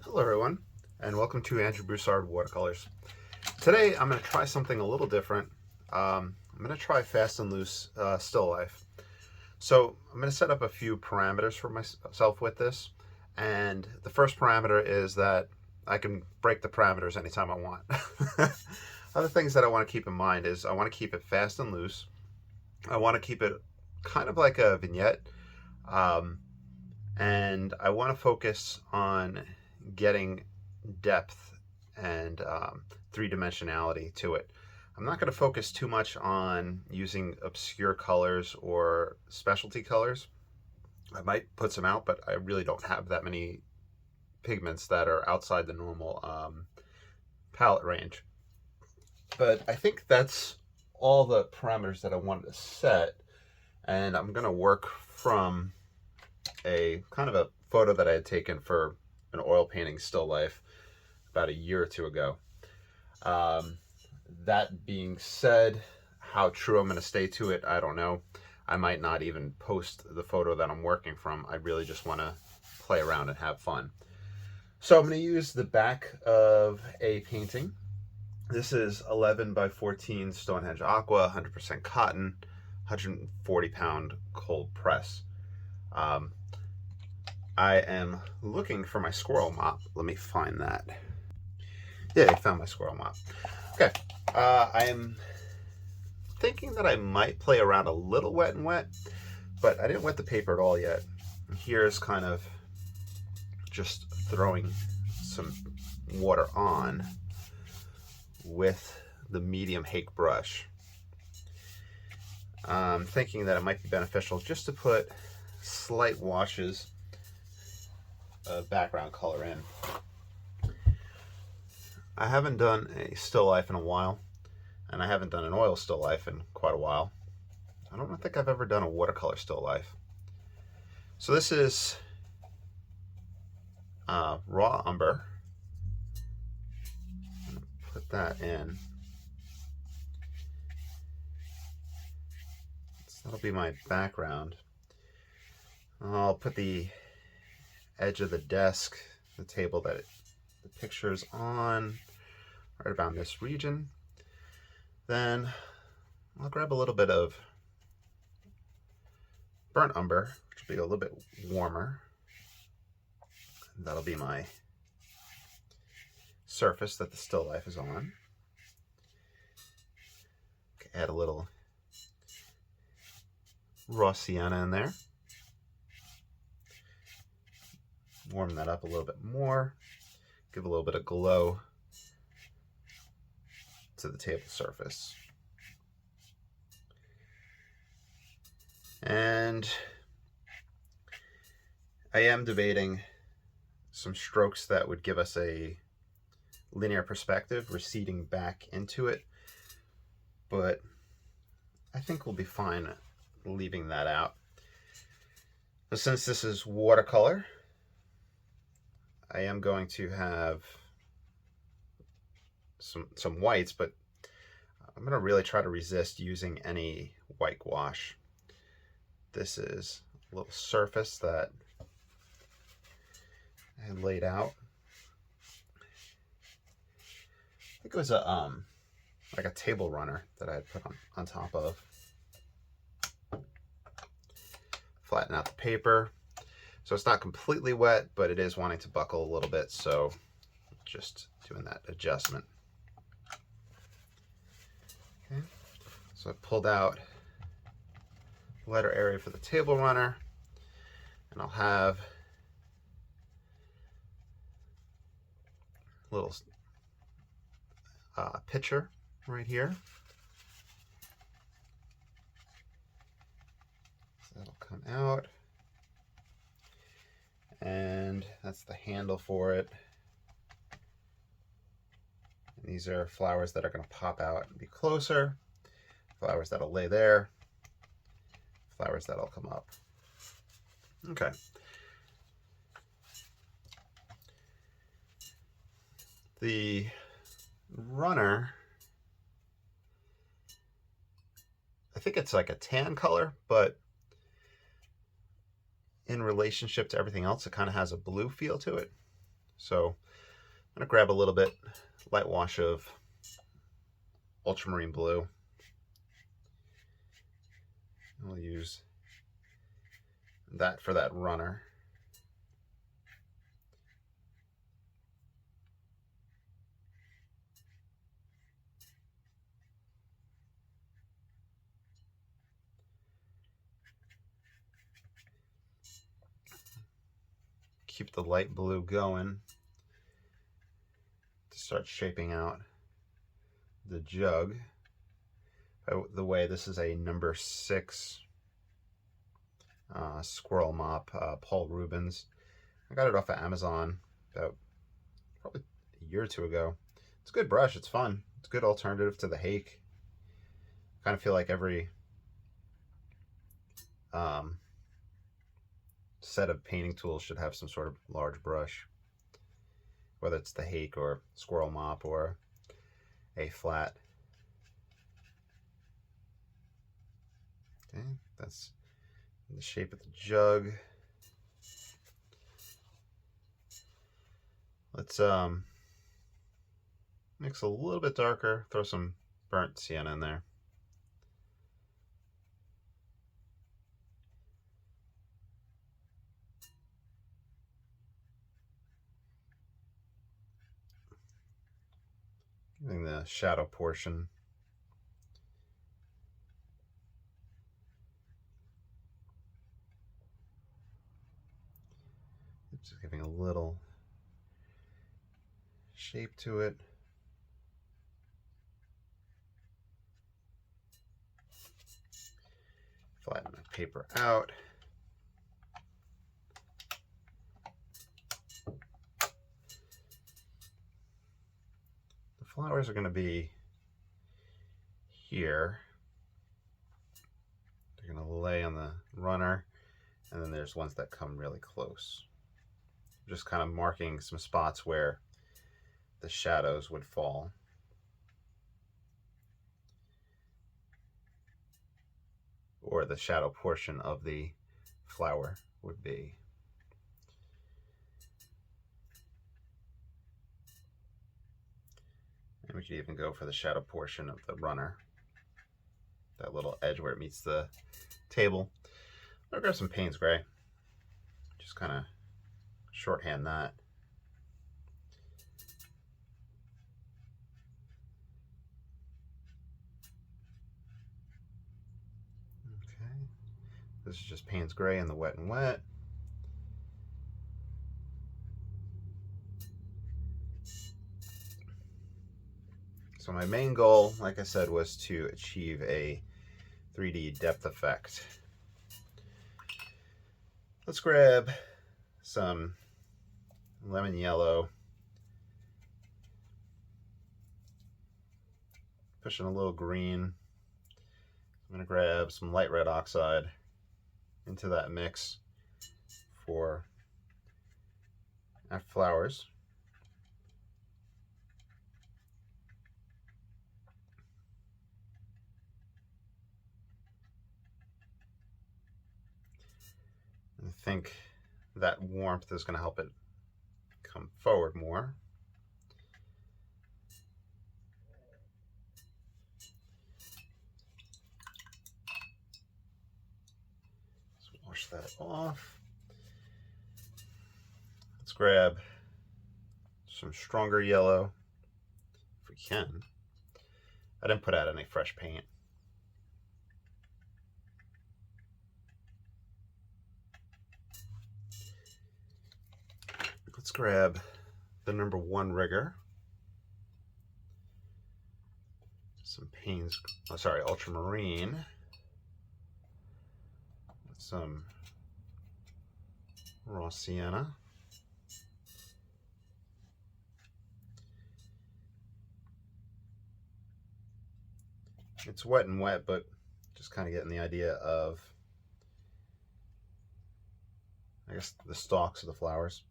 Hello everyone, and welcome to Andrew Broussard Watercolors. Today I'm going to try something a little different. I'm going to try fast and loose still life. So I'm going to set up a few parameters for myself with this, and the first parameter is that I can break the parameters anytime I want. Other things that I want to keep in mind is I want to keep it fast and loose. I want to keep it kind of like a vignette, and I want to focus on getting depth and three-dimensionality to it. I'm not going to focus too much on using obscure colors or specialty colors. I might put some out, but I really don't have that many pigments that are outside the normal palette range. But I think that's all the parameters that I wanted to set, and I'm going to work from a kind of a photo that I had taken for an oil painting still life about a year or two ago. That being said, how true I'm going to stay to it, I don't know. I might not even post the photo that I'm working from. I really just want to play around and have fun. So I'm going to use the back of a painting. This is 11 by 14 Stonehenge Aqua, 100% cotton, 140-pound cold press. I am looking for my squirrel mop. Let me find that. Yeah, I found my squirrel mop. Okay, I am thinking that I might play around a little wet and wet, but I didn't wet the paper at all yet. Here's kind of just throwing some water on with the medium hake brush. I'm thinking that it might be beneficial just to put slight washes of background color in. I haven't done a still life in a while, and I haven't done an oil still life in quite a while. I don't think I've ever done a watercolor still life. So this is raw umber. I'm gonna put that in. So that'll be my background. I'll put the edge of the desk, the table that the picture is on, right around this region. Then I'll grab a little bit of burnt umber, which will be a little bit warmer. That'll be my surface that the still life is on. Add a little raw sienna in there. Warm that up a little bit more. Give a little bit of glow to the table surface. And I am debating some strokes that would give us a linear perspective, receding back into it, but I think we'll be fine leaving that out. But since this is watercolor, I am going to have some whites, but I'm going to really try to resist using any white gouache. This is a little surface that I had laid out. I think it was a like a table runner that I had put on top of. Flatten out the paper. So it's not completely wet, but it is wanting to buckle a little bit, so just doing that adjustment. Okay, so I pulled out the lighter area for the table runner, and I'll have a little pitcher right here. So that'll come out. And that's the handle for it. And these are flowers that are going to pop out and be closer, flowers that'll lay there, flowers that'll come up. Okay. The runner, I think it's like a tan color, but in relationship to everything else, it kind of has a blue feel to it. So I'm gonna grab a little bit light wash of ultramarine blue. We'll use that for that runner. Keep the light blue going to start shaping out the jug. By the way, this is a number 6 squirrel mop, Paul Rubens. I got it off of Amazon about probably a year or two ago. It's a good brush. It's fun. It's a good alternative to the hake. I kind of feel like every set of painting tools should have some sort of large brush, whether it's the hake or squirrel mop or a flat. Okay, that's the shape of the jug. Let's mix a little bit darker, throw some burnt sienna in there. Giving the shadow portion just giving a little shape to it. Flatten my paper out. The flowers are going to be here. They're going to lay on the runner, and then there's ones that come really close. Just kind of marking some spots where the shadows would fall. Or the shadow portion of the flower would be. And we could even go for the shadow portion of the runner. That little edge where it meets the table. I'll grab some Payne's Gray. Just kind of shorthand that. Okay. This is just Payne's Gray in the wet and wet. So my main goal, like I said, was to achieve a 3D depth effect. Let's grab some lemon yellow, pushing a little green. I'm going to grab some light red oxide into that mix for our flowers. I think that warmth is going to help it come forward more. Let's wash that off. Let's grab some stronger yellow if we can. I didn't put out any fresh paint. Let's grab the number 1 rigger. Some Payne's, ultramarine. With some raw sienna. It's wet and wet, but just kind of getting the idea of, I guess, the stalks of the flowers.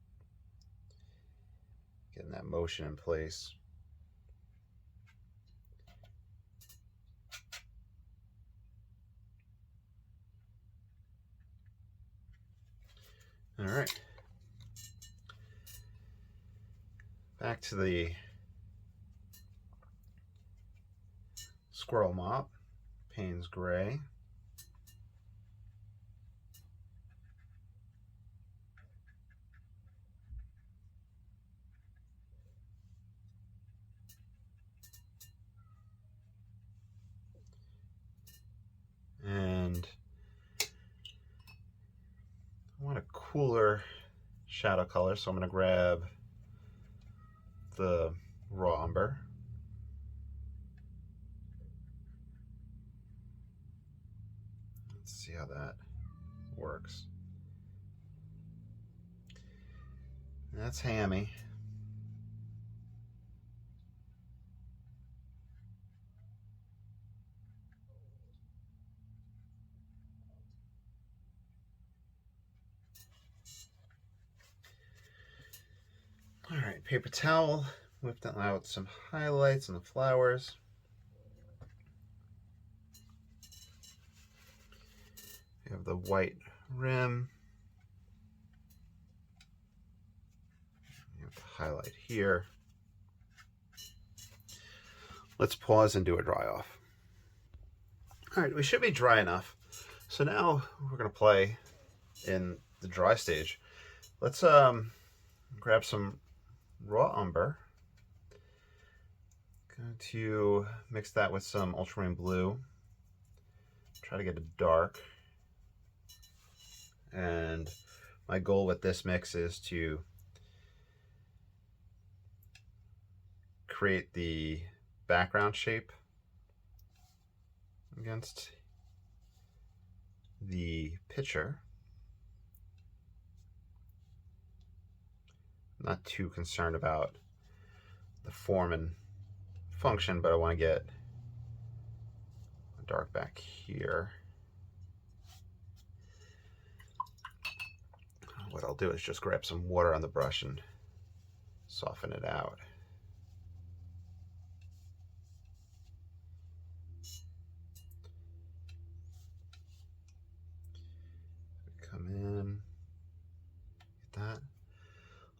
Getting that motion in place. All right. Back to the squirrel mop, Payne's Gray. And I want a cooler shadow color, so I'm going to grab the raw umber. Let's see how that works. That's hammy. All right, paper towel, whipped out some highlights on the flowers. We have the white rim. You have the highlight here. Let's pause and do a dry off. All right, we should be dry enough. So now we're gonna play in the dry stage. Let's grab some raw umber. Going to mix that with some ultramarine blue. Try to get it dark. And my goal with this mix is to create the background shape against the picture. I'm not too concerned about the form and function, but I want to get a dark back here. What I'll do is just grab some water on the brush and soften it out. Come in, get that.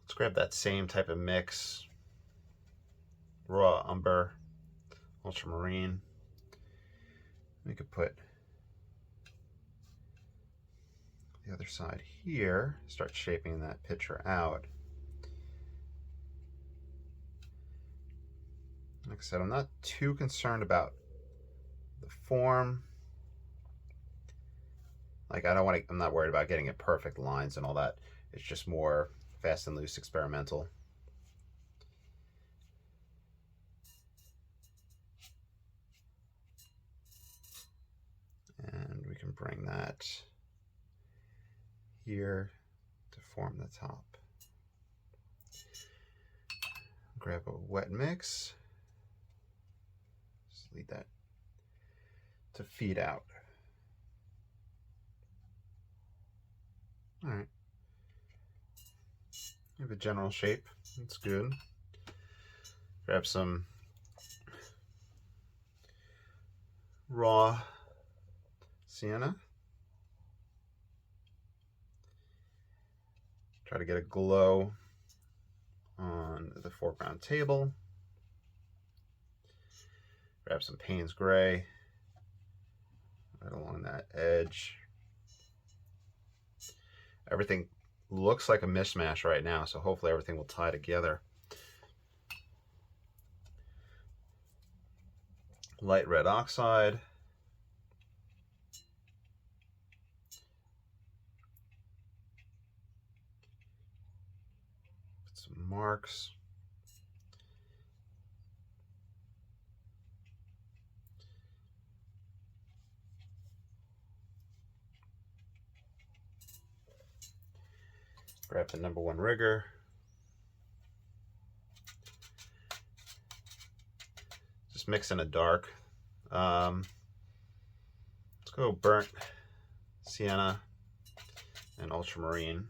Let's grab that same type of mix. Raw umber, ultramarine. We could put the other side here, start shaping that picture out. Like I said, I'm not too concerned about the form. Like I'm not worried about getting it perfect lines and all that. It's just more fast and loose experimental. And we can bring that here to form the top. Grab a wet mix. Just leave that to feed out. All right. You have a general shape. That's good. Grab some raw sienna. Try to get a glow on the foreground table. Grab some Payne's Gray right along that edge. Everything looks like a mishmash right now, so hopefully everything will tie together. Light red oxide. Put some marks. Grab the #1 rigger. Just mix in a dark. Let's go burnt sienna and ultramarine.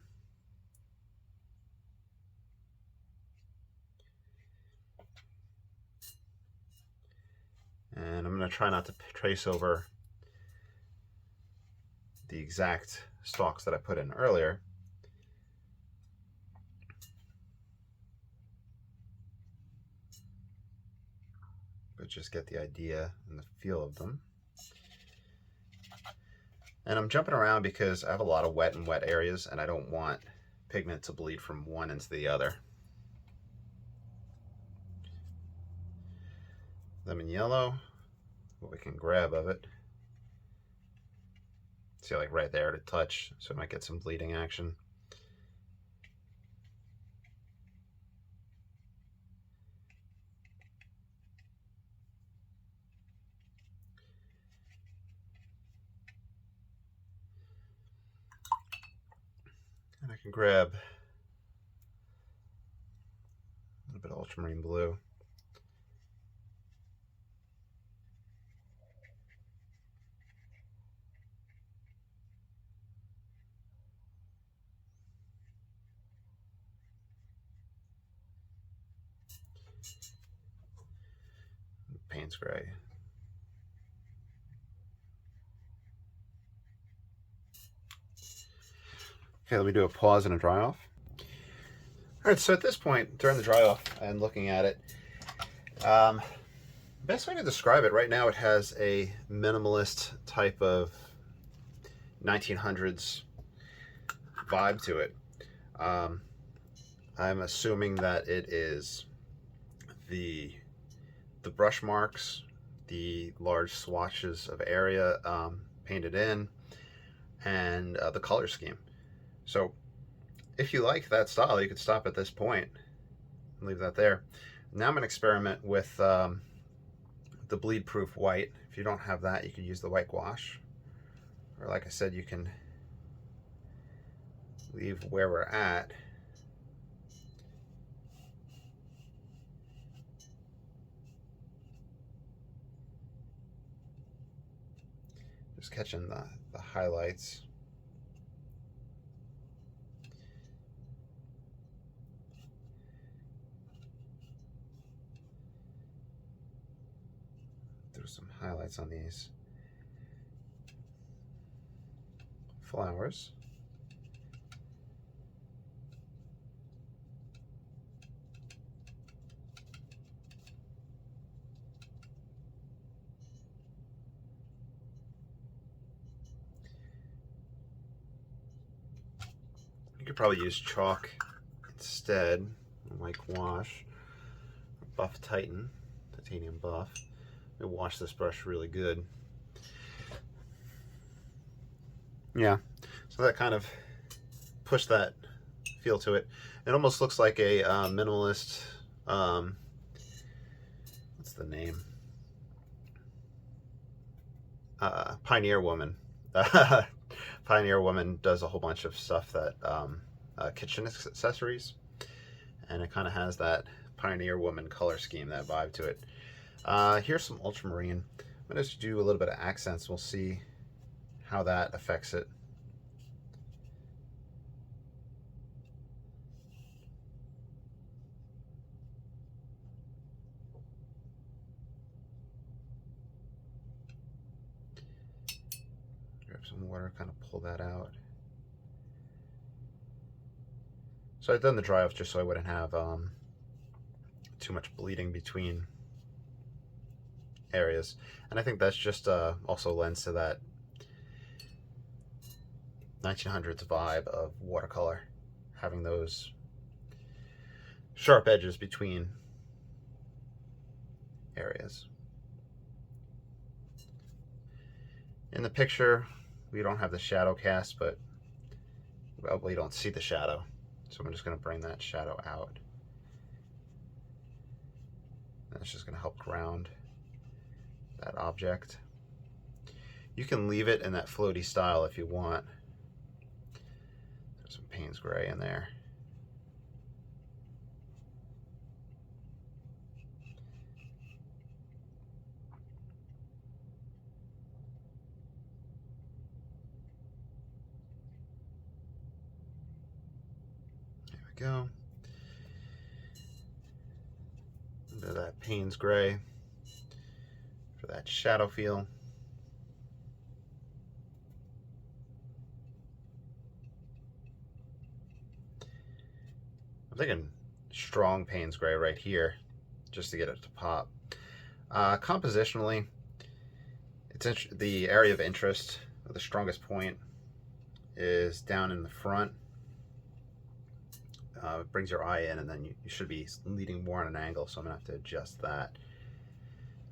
And I'm going to try not to trace over the exact stalks that I put in earlier. but just get the idea and the feel of them. And I'm jumping around because I have a lot of wet and wet areas, and I don't want pigment to bleed from one into the other. Lemon yellow, what we can grab of it. See, like right there to touch, so it might get some bleeding action. And I can grab a little bit of ultramarine blue. Payne's gray. Okay, let me do a pause and a dry off. All right, so at this point, during the dry off and looking at it, best way to describe it right now, it has a minimalist type of 1900s vibe to it. I'm assuming that it is the brush marks, the large swatches of area painted in, and the color scheme. So if you like that style, you could stop at this point and leave that there. Now I'm going to experiment with the bleed proof white. If you don't have that, you can use the white gouache, or like I said, you can leave where we're at. Just catching the highlights. Do some highlights on these flowers. You could probably use chalk instead, like gouache, buff Titan, titanium buff. Let me wash this brush really good. Yeah, so that kind of pushed that feel to it. It almost looks like a minimalist, what's the name? Pioneer Woman. Pioneer Woman does a whole bunch of stuff that kitchen accessories, and it kind of has that Pioneer Woman color scheme, that vibe to it. Here's some ultramarine. I'm going to do a little bit of accents. We'll see how that affects it. Grab some water, kind of pull that out. So I've done the dry off just so I wouldn't have too much bleeding between areas, and I think that's just also lends to that 1900s vibe of watercolor, having those sharp edges between areas. In the picture, we don't have the shadow cast, but well, we don't see the shadow, so I'm just going to bring that shadow out. That's just going to help ground that object. You can leave it in that floaty style if you want. There's some Payne's gray in there. There we go. A bit of that Payne's gray for that shadow feel. I'm thinking strong Payne's gray right here, just to get it to pop. Compositionally, the area of interest, the strongest point, is down in the front. It brings your eye in, and then you should be leading more on an angle, so I'm going to have to adjust that.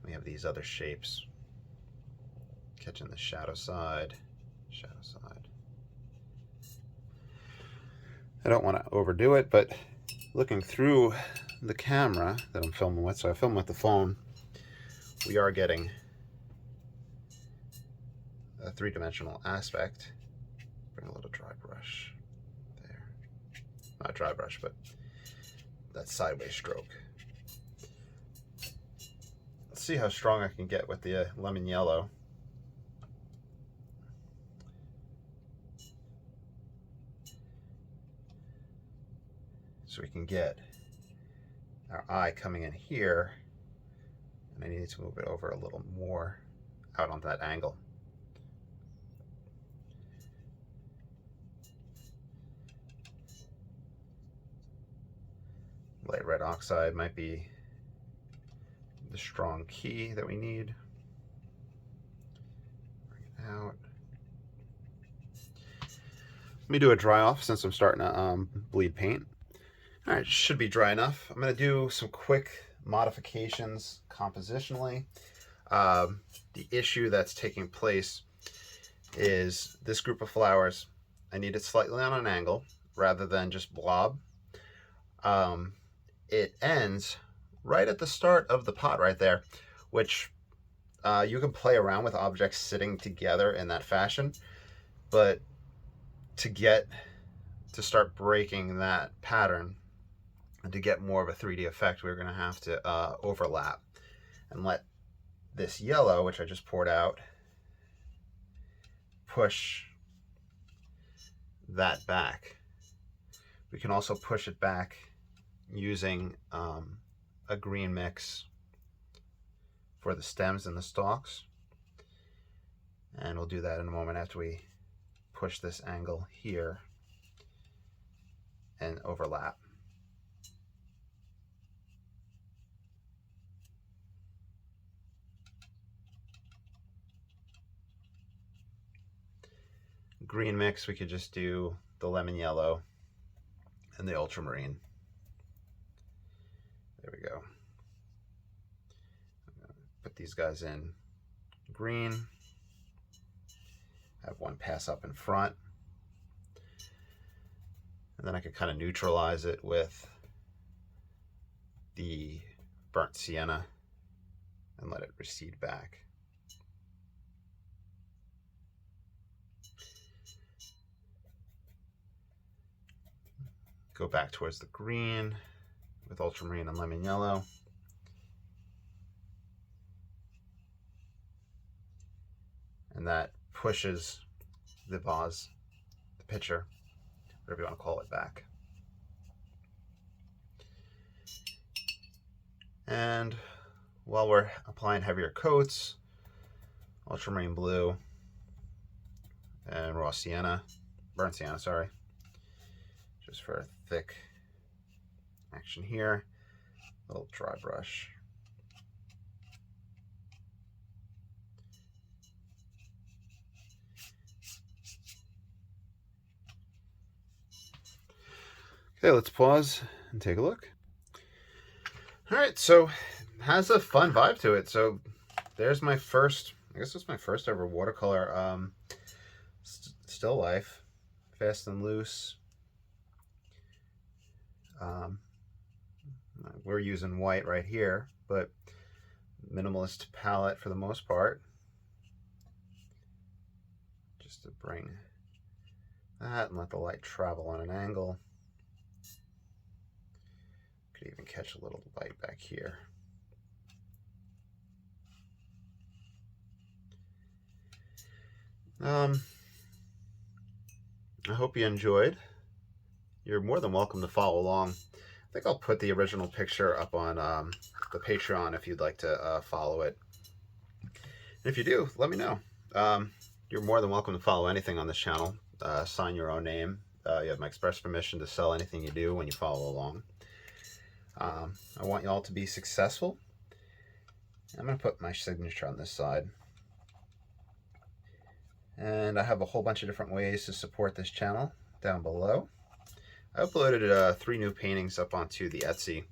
We have these other shapes. Catching the shadow side, shadow side. I don't want to overdo it, but looking through the camera that I'm filming with, so I film with the phone, we are getting a three-dimensional aspect. Bring a little dry brush there. Not dry brush, but that sideways stroke. Let's see how strong I can get with the lemon yellow. So we can get our eye coming in here, and I need to move it over a little more out on that angle. Light red oxide might be the strong key that we need. Bring it out. Let me do a dry off since I'm starting to bleed paint. All right, should be dry enough. I'm going to do some quick modifications compositionally. The issue that's taking place is this group of flowers, I need it slightly on an angle rather than just blob. It ends right at the start of the pot right there, which you can play around with objects sitting together in that fashion, but to start breaking that pattern and to get more of a 3D effect, we're going to have to overlap and let this yellow, which I just poured out, push that back. We can also push it back using a green mix for the stems and the stalks. And we'll do that in a moment after we push this angle here and overlap. Green mix, we could just do the lemon yellow and the ultramarine. There we go. I'm gonna put these guys in green. Have one pass up in front. And then I could kind of neutralize it with the burnt sienna and let it recede back. Go back towards the green with ultramarine and lemon yellow. And that pushes the vase, the pitcher, whatever you want to call it, back. And while we're applying heavier coats, ultramarine blue and raw sienna, burnt sienna, sorry, just for a thick action here, a little dry brush. Okay, let's pause and take a look. All right, so it has a fun vibe to it. So there's my first, I guess it's my first ever watercolor still life, fast and loose. We're using white right here, but minimalist palette for the most part. Just to bring that and let the light travel on an angle. Could even catch a little light back here. I hope you enjoyed. You're more than welcome to follow along. I think I'll put the original picture up on the Patreon if you'd like to follow it. And if you do, let me know. You're more than welcome to follow anything on this channel. Sign your own name. You have my express permission to sell anything you do when you follow along. I want you all to be successful, I'm going to put my signature on this side. And I have a whole bunch of different ways to support this channel down below. I uploaded 3 new paintings up onto the Etsy.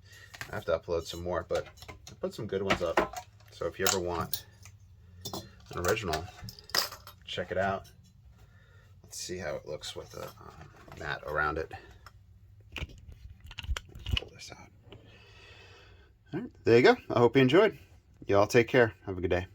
I have to upload some more, but I put some good ones up. So if you ever want an original, check it out. Let's see how it looks with a mat around it. Pull this out. All right, there you go. I hope you enjoyed. Y'all take care. Have a good day.